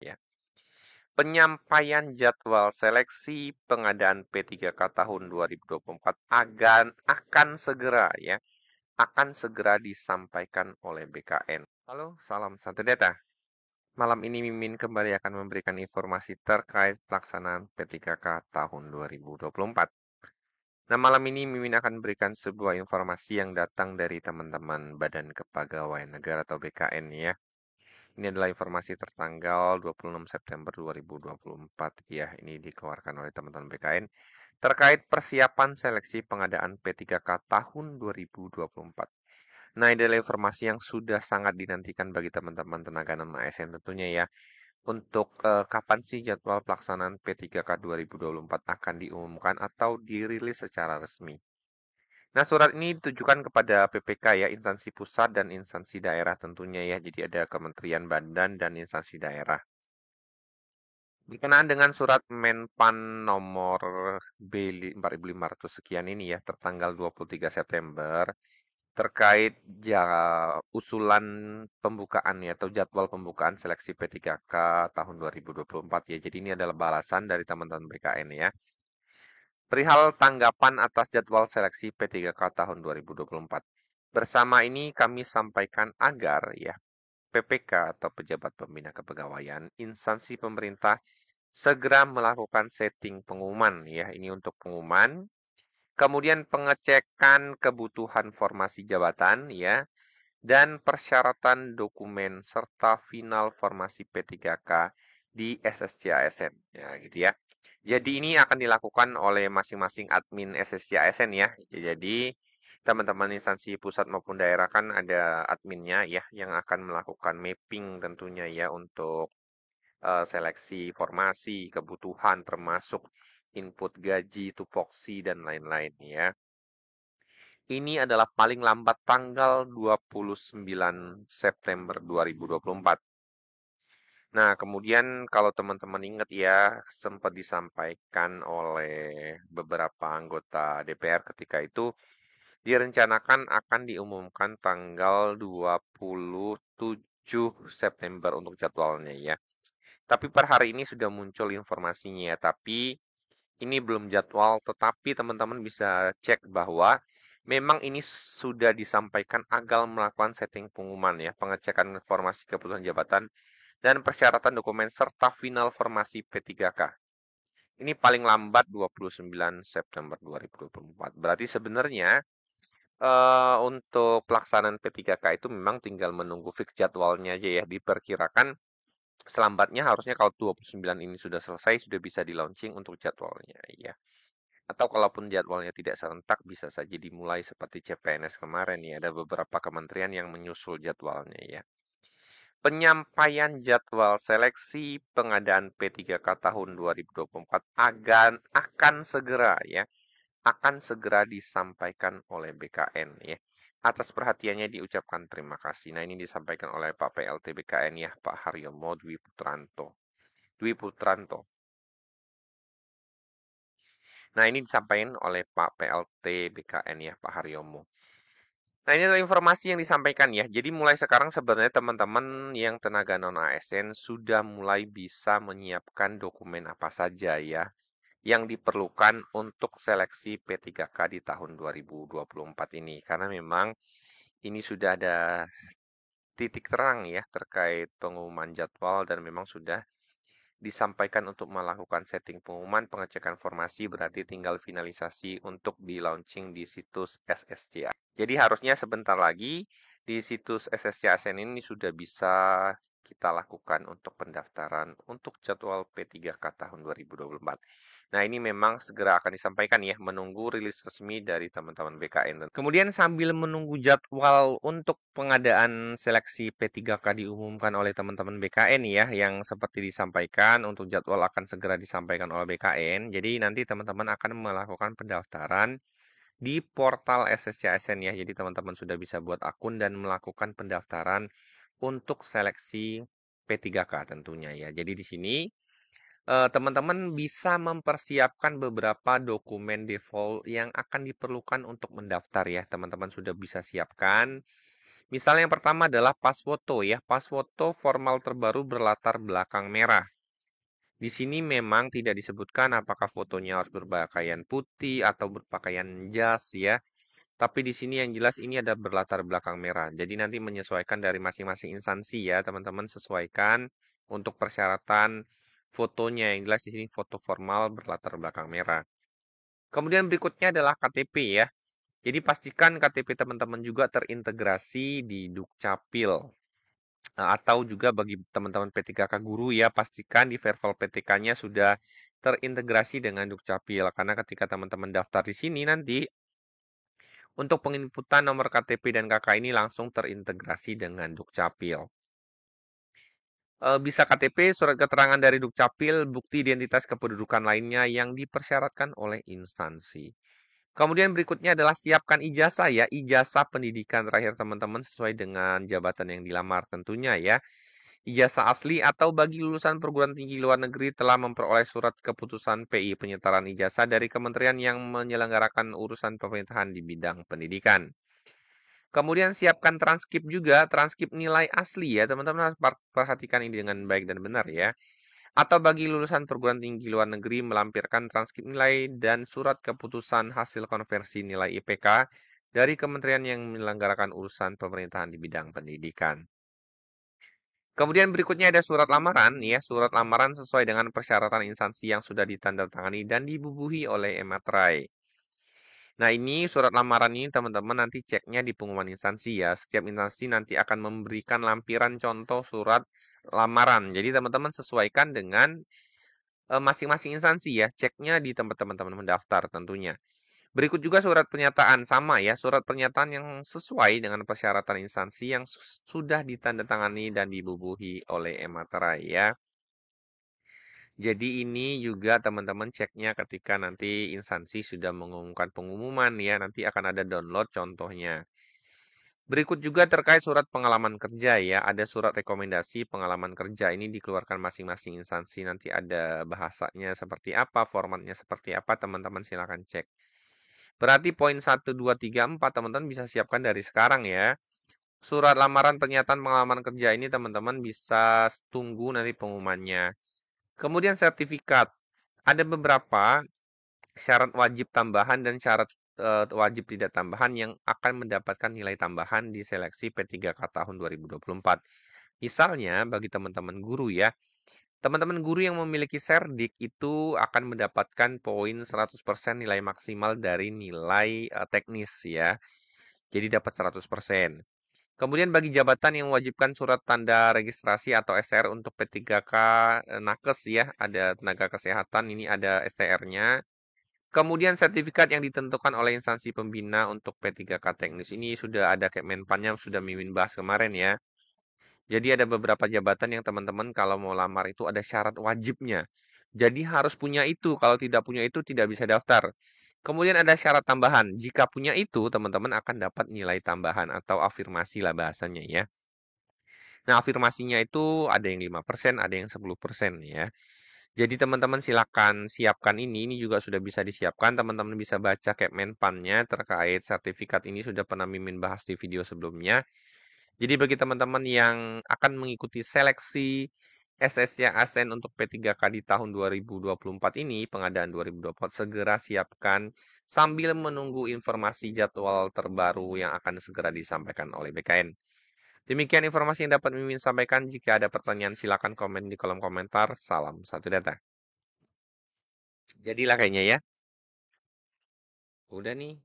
ya. Penyampaian jadwal seleksi pengadaan P3K tahun 2024 akan segera ya, akan segera disampaikan oleh BKN. Halo, salam santai data. Malam ini Mimin kembali akan memberikan informasi terkait pelaksanaan P3K tahun 2024. Nah, malam ini Mimin akan berikan sebuah informasi yang datang dari teman-teman Badan Kepegawaian Negara atau BKN ya. Ini adalah informasi tertanggal 26 September 2024 ya. Ini dikeluarkan oleh teman-teman BKN terkait persiapan seleksi pengadaan P3K tahun 2024. Nah, ini adalah informasi yang sudah sangat dinantikan bagi teman-teman tenaga non ASN tentunya ya. Untuk kapan sih jadwal pelaksanaan P3K 2024 akan diumumkan atau dirilis secara resmi. Nah, surat ini ditujukan kepada PPK ya, instansi pusat dan instansi daerah tentunya ya. Jadi ada kementerian, badan, dan instansi daerah. Berkenaan dengan surat Menpan nomor B4500 sekian ini ya, tertanggal 23 September, terkait usulan pembukaan ya, atau jadwal pembukaan seleksi P3K tahun 2024 ya. Jadi ini adalah balasan dari teman-teman BKN ya. Perihal tanggapan atas jadwal seleksi P3K tahun 2024. Bersama ini kami sampaikan agar ya PPK atau pejabat pembina kepegawaian instansi pemerintah segera melakukan setting pengumuman ya. Ini untuk pengumuman, kemudian pengecekan kebutuhan formasi jabatan ya, dan persyaratan dokumen serta final formasi P3K di SSC ASN ya gitu ya. Jadi ini akan dilakukan oleh masing-masing admin SSC ASN ya. Jadi teman-teman instansi pusat maupun daerah kan ada adminnya ya yang akan melakukan mapping tentunya ya untuk seleksi formasi, kebutuhan termasuk input gaji, tupoksi dan lain-lain ya. Ini adalah paling lambat tanggal 29 September 2024. Nah, kemudian kalau teman-teman ingat ya, sempat disampaikan oleh beberapa anggota DPR ketika itu, direncanakan akan diumumkan tanggal 27 September untuk jadwalnya ya. Tapi per hari ini sudah muncul informasinya ya, tapi ini belum jadwal, tetapi teman-teman bisa cek bahwa memang ini sudah disampaikan agar melakukan setting pengumuman ya, pengecekan informasi kebutuhan jabatan dan persyaratan dokumen serta final formasi P3K. Ini paling lambat 29 September 2024. Berarti sebenarnya untuk pelaksanaan P3K itu memang tinggal menunggu fix jadwalnya aja ya. Diperkirakan selambatnya harusnya kalau 29 ini sudah selesai, sudah bisa di-launching untuk jadwalnya ya. Atau kalaupun jadwalnya tidak serentak, bisa saja dimulai seperti CPNS kemarin ya. Ada beberapa kementerian yang menyusul jadwalnya ya. Penyampaian jadwal seleksi pengadaan P3K tahun 2024 akan segera ya, akan segera disampaikan oleh BKN ya. Atas perhatiannya diucapkan terima kasih. Nah, ini disampaikan oleh Pak PLT BKN ya, Pak Haryomo Dwi Putranto. Dwi Putranto. Nah, ini disampaikan oleh Pak PLT BKN ya, Pak Haryomo. Nah, ini adalah informasi yang disampaikan ya. Jadi mulai sekarang sebenarnya teman-teman yang tenaga non ASN sudah mulai bisa menyiapkan dokumen apa saja ya yang diperlukan untuk seleksi P3K di tahun 2024 ini. Karena memang ini sudah ada titik terang ya terkait pengumuman jadwal dan memang sudah disampaikan untuk melakukan setting pengumuman, pengecekan formasi, berarti tinggal finalisasi untuk di-launching di situs SSCA. Jadi harusnya sebentar lagi di situs SSCA ASN ini sudah bisa kita lakukan untuk pendaftaran untuk jadwal P3K tahun 2024. Nah, ini memang segera akan disampaikan ya, menunggu rilis resmi dari teman-teman BKN. Kemudian sambil menunggu jadwal untuk pengadaan seleksi P3K diumumkan oleh teman-teman BKN ya, yang seperti disampaikan untuk jadwal akan segera disampaikan oleh BKN. Jadi nanti teman-teman akan melakukan pendaftaran di portal SSCASN ya. Jadi teman-teman sudah bisa buat akun dan melakukan pendaftaran untuk seleksi P3K tentunya ya. Jadi di sini teman-teman bisa mempersiapkan beberapa dokumen default yang akan diperlukan untuk mendaftar ya. Teman-teman sudah bisa siapkan. Misalnya yang pertama adalah pas foto ya. Pas foto formal terbaru berlatar belakang merah. Di sini memang tidak disebutkan apakah fotonya harus berpakaian putih atau berpakaian jas ya. Tapi di sini yang jelas ini ada berlatar belakang merah. Jadi nanti menyesuaikan dari masing-masing instansi ya, teman-teman sesuaikan untuk persyaratan fotonya. Yang jelas di sini foto formal berlatar belakang merah. Kemudian berikutnya adalah KTP ya. Jadi pastikan KTP teman-teman juga terintegrasi di Dukcapil. Atau juga bagi teman-teman P3K guru ya, pastikan di Verval PTK-nya sudah terintegrasi dengan Dukcapil. Karena ketika teman-teman daftar di sini nanti, untuk penginputan nomor KTP dan KK ini langsung terintegrasi dengan Dukcapil. Bisa KTP, surat keterangan dari Dukcapil, bukti identitas kependudukan lainnya yang dipersyaratkan oleh instansi. Kemudian berikutnya adalah siapkan ijazah ya, ijazah pendidikan terakhir teman-teman sesuai dengan jabatan yang dilamar tentunya ya. Ijazah asli atau bagi lulusan perguruan tinggi luar negeri telah memperoleh surat keputusan PI penyetaraan ijazah dari kementerian yang menyelenggarakan urusan pemerintahan di bidang pendidikan. Kemudian siapkan transkrip juga, transkrip nilai asli ya, teman-teman harus perhatikan ini dengan baik dan benar ya. Atau bagi lulusan perguruan tinggi luar negeri melampirkan transkrip nilai dan surat keputusan hasil konversi nilai IPK dari kementerian yang menyelenggarakan urusan pemerintahan di bidang pendidikan. Kemudian berikutnya ada surat lamaran ya, surat lamaran sesuai dengan persyaratan instansi yang sudah ditandatangani dan dibubuhi oleh Ematerai. Nah, ini surat lamaran ini teman-teman nanti ceknya di pengumuman instansi ya. Setiap instansi nanti akan memberikan lampiran contoh surat lamaran. Jadi teman-teman sesuaikan dengan masing-masing instansi ya. Ceknya di tempat teman-teman mendaftar tentunya. Berikut juga surat pernyataan sama ya, surat pernyataan yang sesuai dengan persyaratan instansi yang sudah ditandatangani dan dibubuhi oleh Ematerai ya. Jadi ini juga teman-teman ceknya ketika nanti instansi sudah mengumumkan pengumuman ya, nanti akan ada download contohnya. Berikut juga terkait surat pengalaman kerja ya, ada surat rekomendasi pengalaman kerja ini dikeluarkan masing-masing instansi, nanti ada bahasanya seperti apa, formatnya seperti apa, teman-teman silakan cek. Berarti poin 1, 2, 3, 4 teman-teman bisa siapkan dari sekarang ya. Surat lamaran pernyataan pengalaman kerja ini teman-teman bisa tunggu nanti pengumumannya. Kemudian sertifikat. Ada beberapa syarat wajib tambahan dan syarat wajib tidak tambahan yang akan mendapatkan nilai tambahan di seleksi P3K tahun 2024. Misalnya bagi teman-teman guru ya, teman-teman guru yang memiliki Serdik itu akan mendapatkan poin 100% nilai maksimal dari nilai teknis ya. Jadi dapat 100%. Kemudian bagi jabatan yang mewajibkan surat tanda registrasi atau STR untuk P3K Nakes ya, ada tenaga kesehatan, ini ada STR-nya. Kemudian sertifikat yang ditentukan oleh instansi pembina untuk P3K teknis ini sudah ada Kemenpannya, sudah Mimin bahas kemarin ya. Jadi ada beberapa jabatan yang teman-teman kalau mau lamar itu ada syarat wajibnya. Jadi harus punya itu, kalau tidak punya itu tidak bisa daftar. Kemudian ada syarat tambahan, jika punya itu teman-teman akan dapat nilai tambahan atau afirmasi lah bahasanya ya. Nah, afirmasinya itu ada yang 5%, ada yang 10% ya. Jadi teman-teman silakan siapkan ini juga sudah bisa disiapkan. Teman-teman bisa baca Kemenpannya terkait sertifikat ini sudah pernah Mimin bahas di video sebelumnya. Jadi bagi teman-teman yang akan mengikuti seleksi SSC ASN untuk P3K di tahun 2024 ini, pengadaan 2024, segera siapkan sambil menunggu informasi jadwal terbaru yang akan segera disampaikan oleh BKN. Demikian informasi yang dapat Mimin sampaikan. Jika ada pertanyaan silakan komen di kolom komentar. Salam satu data. Jadilah kayaknya ya. Udah nih.